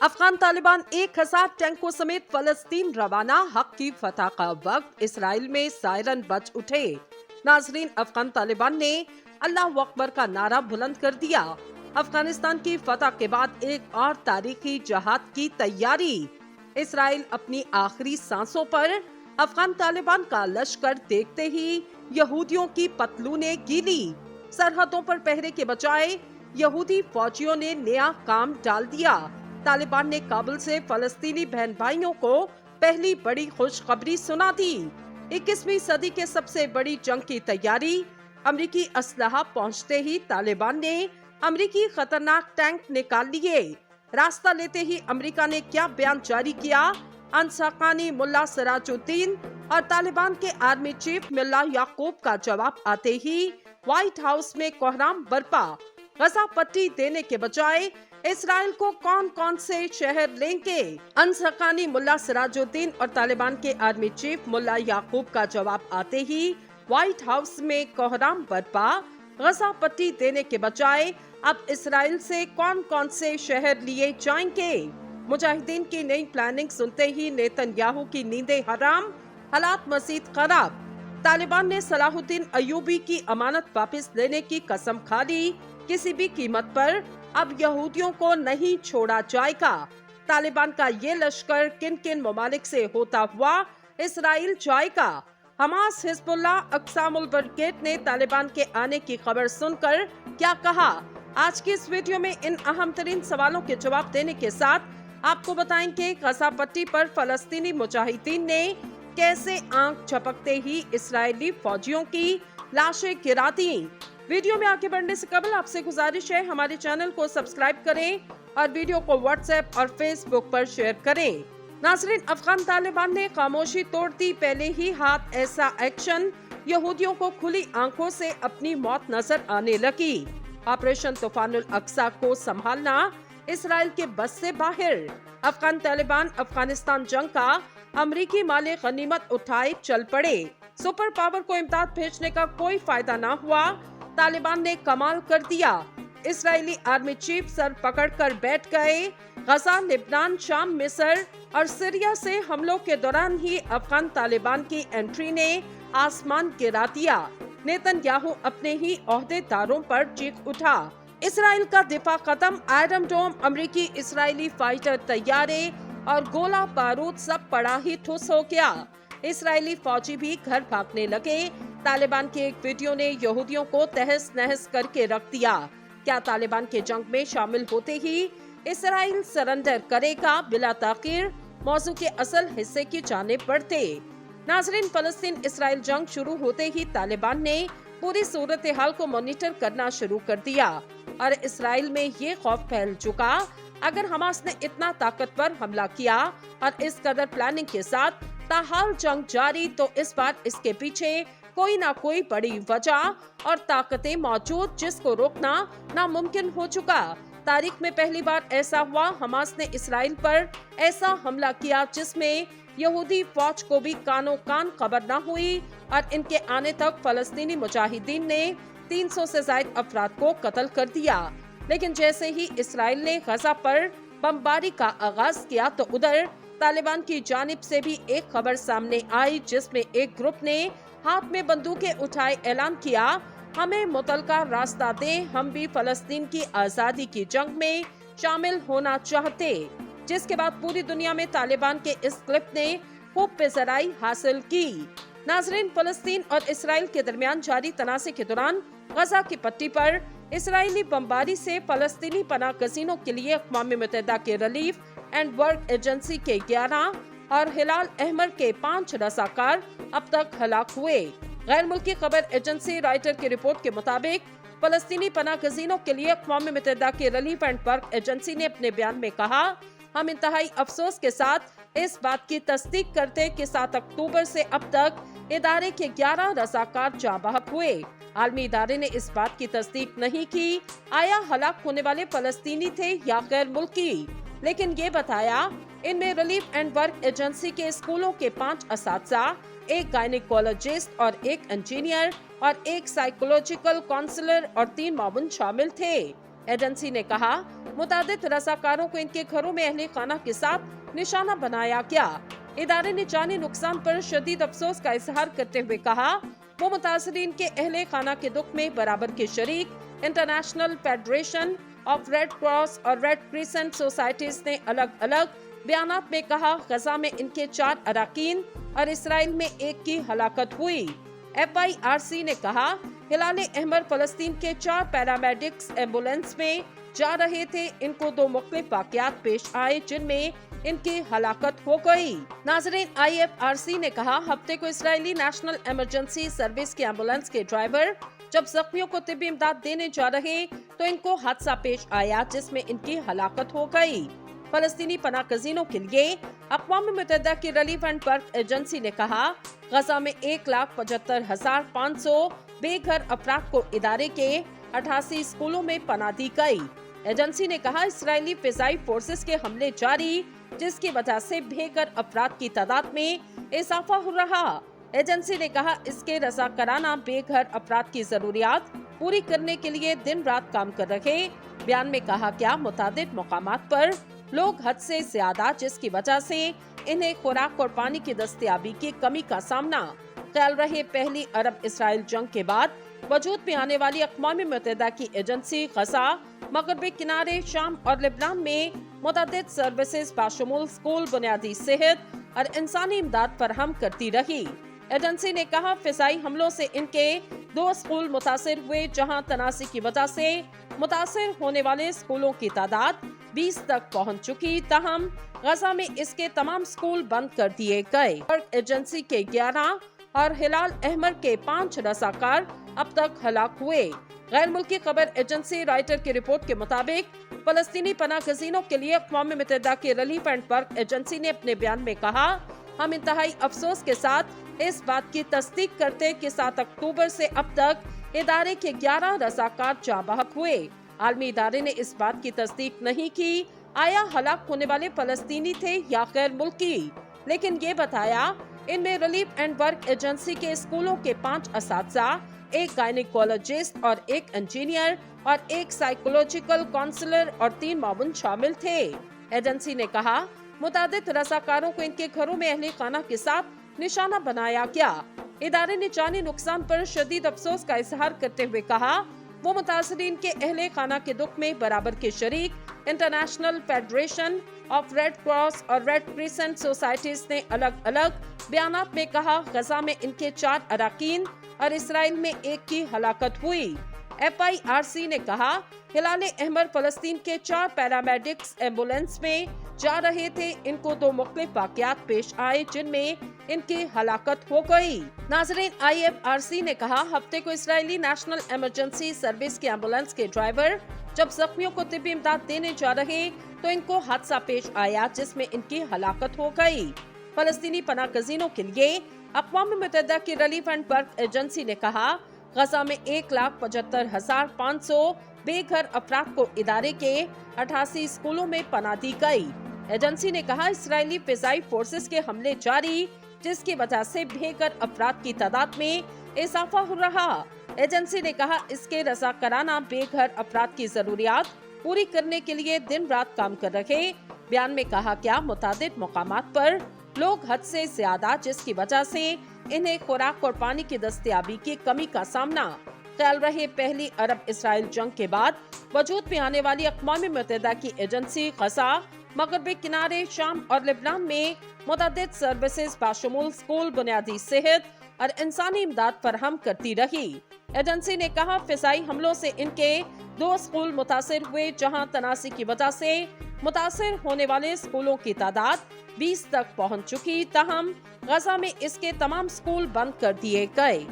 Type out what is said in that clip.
अफगान तालिबान 1000 टैंकों समेत फलस्तीन रवाना, हक की फतह का वक्त, इसराइल में सायरन बज उठे। नाजरीन, अफगान तालिबान ने अल्लाह अकबर का नारा बुलंद कर दिया। अफगानिस्तान की फतह के बाद एक और तारीखी जहाद की तैयारी। इसराइल अपनी आखिरी सांसों पर, अफगान तालिबान का लश्कर देखते ही यहूदियों की पतलूनें गीली। सरहदों पर पहरे के बजाय यहूदी फौजियों ने नया काम डाल दिया। तालिबान ने काबुल से फलस्तीनी बहन भाइयों को पहली बड़ी खुशखबरी सुना दी। 21वीं सदी के सबसे बड़ी जंग की तैयारी। अमरीकी असलहा पहुंचते ही तालिबान ने अमरीकी खतरनाक टैंक निकाल लिए। रास्ता लेते ही अमेरिका ने क्या बयान जारी किया? अंसकानी मुल्ला सिराजुद्दीन और तालिबान के आर्मी चीफ मुल्ला याकूब का जवाब आते ही व्हाइट हाउस में कोहराम बरपा। गजा पट्टी देने के बजाय इसराइल को कौन कौन से शहर लेंगे? अंसकानी मुल्ला सिराजुद्दीन और तालिबान के आर्मी चीफ मुल्ला याकूब का जवाब आते ही व्हाइट हाउस में कोहराम बरपा। गजा पट्टी देने के बजाय अब इसराइल से कौन कौन से शहर लिए जाएंगे? मुजाहिदीन की नई प्लानिंग सुनते ही नेतन्याहू की नींदें हराम, हालात मजीद खराब। तालिबान ने सलाहुद्दीन अयूबी की अमानत वापस लेने की कसम खा ली। किसी भी कीमत पर अब यहूदियों को नहीं छोड़ा जाएगा। तालिबान का ये लश्कर किन किन ममालिक से होता हुआ इसराइल जाएगा? हमास, हिजबुल्लाह, अक्सामुल ब्रिगेड ने तालिबान के आने की खबर सुनकर क्या कहा? आज की इस वीडियो में इन अहम तरीन सवालों के जवाब देने के साथ आपको बताएंगे गजा पट्टी पर फलस्तीनी मुजाहिदीन ने कैसे आंख झपकते ही इसराइली फौजियों की लाशें गिरा दी। वीडियो में आगे बढ़ने से कबल आपसे गुजारिश है, हमारे चैनल को सब्सक्राइब करें और वीडियो को व्हाट्सएप और फेसबुक पर शेयर करें। नाज़रीन, अफगान तालिबान ने खामोशी तोड़ दी। पहले ही हाथ ऐसा एक्शन, यहूदियों को खुली आंखों से अपनी मौत नजर आने लगी। ऑपरेशन तूफानुल अक्सा को संभालना इसराइल के बस से बाहर। अफगान तालिबान अफगानिस्तान जंग का अमरीकी माले गनीमत उठाए चल पड़े। सुपर पावर को इमदाद भेजने का कोई फायदा न हुआ। तालिबान ने कमाल कर दिया। इसराइली आर्मी चीफ सर पकड़कर बैठ गए। गजा, लेबनान, शाम, मिस्र और सीरिया से हमलों के दौरान ही अफगान तालिबान की एंट्री ने आसमान गिरा दिया। नेतन्याहू अपने ही ओहदेदारों पर चीख उठा। इसराइल का दिफा खत्म। आयरन डोम, अमरीकी इसराइली फाइटर तैयारे और गोला बारूद सब पड़ा ही ठुस हो गया। इसराइली फौजी भी घर भागने लगे। तालिबान के एक वीडियो ने यहूदियों को तहस नहस करके रख दिया। क्या तालिबान के जंग में शामिल होते ही इसराइल सरेंडर करेगा? बिला ताखीर मौजू के असल हिस्से की जानिब बढ़ते। नाजरीन, फलस्तीन इसराइल जंग शुरू होते ही तालिबान ने पूरी सूरत हाल को मॉनिटर करना शुरू कर दिया और इसराइल में ये खौफ फैल चुका, अगर हमास ने इतना ताकतवर हमला किया और इस कदर प्लानिंग के साथ ताहाल जंग जारी, तो इस बार इसके पीछे कोई ना कोई बड़ी वजह और ताकतें मौजूद, जिसको रोकना नामुमकिन हो चुका। तारीख में पहली बार ऐसा हुआ, हमास ने इसराइल पर ऐसा हमला किया जिसमें यहूदी फौज को भी कानो कान खबर न हुई और इनके आने तक फलस्तीनी मुजाहिदीन ने 300 से ज्यादा अफराद को कत्ल कर दिया। लेकिन जैसे ही इसराइल ने गजा पर बमबारी का आगाज किया तो उधर तालिबान की जानिब से भी एक खबर सामने आई, जिसमें एक ग्रुप ने हाथ में बंदूकें उठाए ऐलान किया, हमें मुतलका रास्ता दें, हम भी फलस्तीन की आजादी की जंग में शामिल होना चाहते। जिसके बाद पूरी दुनिया में तालिबान के इस क्लिप ने खूब बेसराई हासिल की। नाजरीन, फलस्तीन और इसराइल के दरमियान जारी तनाज़े के दौरान गजा की पट्टी पर इसराइली बमबारी से फलस्तीनी पनाह गजीनों के लिए अक़वाम मुत्तहिदा के रिलीफ एंड वर्क एजेंसी के 11 और हिलाल अहमर के 5 रज़ाकार अब तक हलाक हुए। गैर मुल्की खबर एजेंसी राइटर की रिपोर्ट के मुताबिक फलस्तीनी पनाह गजीनों के लिए अक़वाम मुत्तहिदा की रिलीफ एंड वर्क एजेंसी ने अपने बयान में कहा, हम इंतहाई अफसोस के साथ इस बात की तस्दीक करते कि 7 अक्टूबर से अब तक इदारे के 11 रज़ाकार जाँ बहक हुए। आलमी इदारे ने इस बात की तस्दीक नहीं की आया हलाक होने वाले फलस्तीनी थे या गैर मुल्की, लेकिन ये बताया इनमें रिलीफ एंड वर्क एजेंसी के स्कूलों के 5 असातिज़ा, एक गायनेकोलॉजिस्ट और एक इंजीनियर और एक साइकोलॉजिकल काउंसलर और 3 मामून शामिल थे। एजेंसी ने कहा, मुतादिद रज़ाकारों को इनके घरों में अहले खाना के साथ निशाना बनाया गया। इदारे ने जानी नुकसान पर शदीद अफसोस का इजहार करते हुए कहा, वो मुतासरीन के अहले खाना के दुख में बराबर के शरीक international federation of red cross और रेड क्रिसेंट सोसाइटीज ने अलग अलग बयानात में कहा, गजा में इनके 4 अराकीन और इसराइल में 1 की हलाकत हुई। FIRC ने कहा, हिलाल अहमर फलस्तीन के 4 पैरामेडिक्स एम्बुलेंस में जा रहे थे। इनको 2 मुख्तलिफ वाक़यात पेश आए जिनमें इनकी हलाकत हो गई। नाज़रीन, IFRC ने कहा, हफ्ते को इसराइली नेशनल इमरजेंसी सर्विस के एम्बुलेंस के ड्राइवर जब जख्मियों को तिब्बी इमदाद देने जा रहे तो इनको हादसा पेश आया जिसमें इनकी हलाकत हो गई। फलस्तीनी पनाहगज़ीनों के लिए अक़वाम मुत्तहिदा की रिलीफ एंड वर्क एजेंसी ने कहा, गजा में 1,75,500 बेघर अफराद को इदारे के 88 स्कूलों में पनाह दी गई। एजेंसी ने कहा, इसराइली फिज़ाई फोर्सेस के हमले जारी जिसकी वजह से बेघर अफराद की तादाद में इजाफा हो रहा। एजेंसी ने कहा, इसके रज़ाकाराना बेघर अफराद की जरूरियात पूरी करने के लिए दिन रात काम कर रहे। बयान में कहा गया, मुतादिद मकामात पर लोग हद से ज्यादा जिसकी वजह से इन्हें खुराक और पानी की दस्तयाबी की कमी का सामना। ख्याल रहे, पहली अरब इसराइल जंग के बाद वजूद में आने वाली अक़वाम मुत्तहिदा की एजेंसी गजा, मगरबी किनारे, शाम और लेबनान में मुतअद्दिद सर्विसेज बाशमूल स्कूल, बुनियादी सेहत और इंसानी इमदाद फराहम करती रही। एजेंसी ने कहा, फिजाई हमलों से इनके 2 स्कूल मुतासिर हुए जहां तनाज़ी की वजह से मुतासिर होने वाले स्कूलों की तादाद 20 तक पहुंच चुकी। ताहम गजा में इसके तमाम स्कूल बंद कर दिए गए। एजेंसी के 11 और हिलाल अहमर के 5 रज़ाकार अब तक हलाक हुए। गैर मुल्की खबर एजेंसी राइटर की रिपोर्ट के मुताबिक फलस्तीनी पनाहगज़ीनों के लिए अक़वाम मुत्तहिदा की रिलीफ एंड वर्क एजेंसी ने अपने बयान में कहा, हम इंतहाई अफसोस के साथ इस बात की तस्दीक करते कि 7 अक्टूबर से अब तक इदारे के 11 रज़ाकार जाँ बहक हुए। आलमी इदारे ने इस बात की तस्दीक नहीं की आया हलाक होने वाले फलस्तीनी थे या गैर मुल्की, लेकिन ये बताया इनमें रिलीफ एंड वर्क एजेंसी के स्कूलों के 5 असातिज़ा, 1 गायनेकोलॉजिस्ट और 1 इंजीनियर और 1 साइकोलॉजिकल काउंसलर और 3 मामून शामिल थे। एजेंसी ने कहा, मुतादिद रज़ाकारों को इनके घरों में अहले खाना के साथ निशाना बनाया गया। इदारे ने जानी नुकसान पर शदीद अफसोस का इजहार करते हुए कहा, वो मुतासरीन के अहले खाना के दुख में बराबर के शरीक international federation of red cross और रेड क्रिसेंट सोसाइटीज ने अलग अलग बयानात में कहा, गजा में इनके 4 अराकीन और इसराइल में 1 की हलाकत हुई। FIRC ने कहा, हिलाल अहमर फलस्तीन के 4 पैरामेडिक्स एम्बुलेंस में जा रहे थे। इनको 2 मुख्तलिफ वाक़यात पेश आए जिनमें इनकी हलाकत हो गई। नाज़रीन, IFRC ने कहा, हफ्ते को इसराइली नेशनल इमरजेंसी सर्विस के एम्बुलेंस के ड्राइवर जब जख्मियों को तिब्बी इमदाद देने जा रहे तो इनको हादसा पेश आया जिसमें इनकी हलाकत हो गई। फलस्तीनी पनाहगज़ीनों के लिए अक़वाम मुत्तहिदा की रिलीफ एंड वर्क एजेंसी ने कहा, गजा में 1,75,500 बेघर अफराद को इदारे के 88 स्कूलों में पनाह दी गई। एजेंसी ने कहा, इसराइली फिज़ाई फोर्सेस के हमले जारी जिसकी वजह से बेघर अफराद की तादाद में इजाफा हो रहा। एजेंसी ने कहा, इसके रज़ाकाराना बेघर अफराद की जरूरियात पूरी करने के लिए दिन रात काम कर रहे। बयान में कहा गया, मुतादिद मकामात पर लोग हद से ज्यादा जिसकी वजह से इन्हें खुराक और पानी की दस्तयाबी की कमी का सामना। ख्याल रहे, पहली अरब इसराइल जंग के बाद वजूद में आने वाली अक़वाम मुत्तहिदा की एजेंसी गजा, मगरबी किनारे, शाम और लेबनान में मुतअद्दिद सर्विसेज बाशमूल स्कूल, बुनियादी सेहत और इंसानी इमदाद फराहम करती रही। एजेंसी ने कहा, फिज़ाई हमलों से इनके 2 स्कूल मुतासिर हुए जहां तनाज़ी की वजह से मुतासिर होने वाले स्कूलों की तादाद 20 तक पहुंच चुकी। ताहम गजा में इसके तमाम स्कूल बंद कर दिए गए।